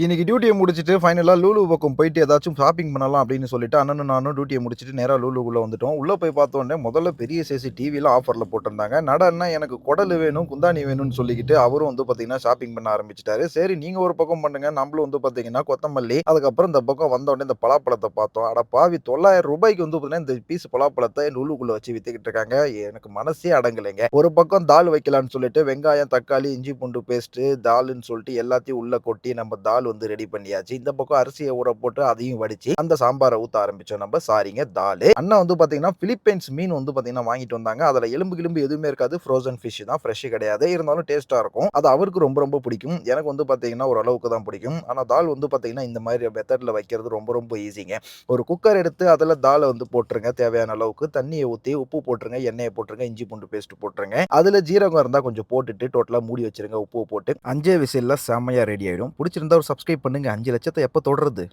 இன்னைக்கு டியூட்டிய முடிச்சுட்டு ஃபைனலா லூலு பக்கம் போயிட்டு ஏதாச்சும் ஷாப்பிங் பண்ணலாம் அப்படின்னு சொல்லிட்டு அண்ணனும் நானும் டியூட்டிய முடிச்சுட்டு நேரா லூலுக்குள்ள வந்துட்டோம். உள்ள போய் பார்த்தோனே முதல்ல பெரிய சைஸ் டிவில ஆஃபர்ல போட்டிருந்தாங்க. நட அண்ணா எனக்கு குடலு வேணும், குந்தாணி வேணும்னு சொல்லிக்கிட்டு அவரும் வந்து பார்த்தீங்கன்னா ஷாப்பிங் பண்ண ஆரம்பிச்சுட்டாரு. சரி நீங்க ஒரு பக்கம் பண்ணுங்க. நம்மளும் வந்து பார்த்தீங்கன்னா கொத்தமல்லி, அதுக்கப்புறம் இந்த பக்கம் வந்தோனே இந்த பலாப்பழத்த பார்த்தோம். அட பாவி ரூ. 900க்கு வந்து பார்த்தீங்கன்னா இந்த பீஸ் பலாப்பழத்த லூலுக்குள்ள வச்சு வித்துக்கிட்டு இருக்காங்க. எனக்கு மனசே அடங்கலைங்க. ஒரு பக்கம் தால் வைக்கலான்னு சொல்லிட்டு வெங்காயம், தக்காளி, இஞ்சி பூண்டு பேஸ்ட், தால்ன்னு சொல்லிட்டு எல்லாத்தையும் உள்ள கொட்டி நம்ம தால் வந்து ரெடி பண்ணியாச்சு. இந்த பக்கம் அரிசிய ஊற போட்டு அதையும் வடிச்சு அந்த சாம்பார ஊத்த ஆரம்பிச்சோம் நம்ம. சாரிங்க தாலு. அண்ணன் வந்து பாத்தீங்கன்னா பிலிப்பைன்ஸ் மீன் வந்து பாத்தீங்கன்னா வாங்கிட்டு வந்தாங்க. அதுல எலும்பு கிலும்பு எதுவுமே இருக்காது. ஃப்ரோசன் ஃபிஷ் தான். ஃப்ரெஷ் கிடையாது. இருந்தாலும் டேஸ்ட்டா இருக்கும். அது அவருக்கு ரொம்ப ரொம்ப பிடிக்கும். எனக்கு வந்து பாத்தீங்கன்னா ஓரளவுக்கு தான் பிடிக்கும். ஆனா தால் வந்து பாத்தீங்கன்னா இந்த மாதிரி மெத்தட்ல வைக்கிறது ரொம்ப ரொம்ப ஈஸிங்க. ஒரு குக்கர் எடுத்து அதுல தால வந்து போட்டுருங்க. தேவையான அளவுக்கு தண்ணிய ஊத்தி உப்பு போட்டுருங்க, எண்ணெய போட்டுருங்க, இஞ்சி பூண்டு பேஸ்ட் போட்டுருங்க. அதுல ஜீரகம் இருந்தா கொஞ்சம் போட்டுட்டு டோட்டலா மூடி வச்சிருங்க. உப்பு போட்டு 5 விசில்ல செம்மையா ரெடி ஆயிடும். புடிச்சிருந்தா ஒரு சப்ஸ்கிரைப் பண்ணுங்க. 5 லட்சத்த எப்ப தொடுறது?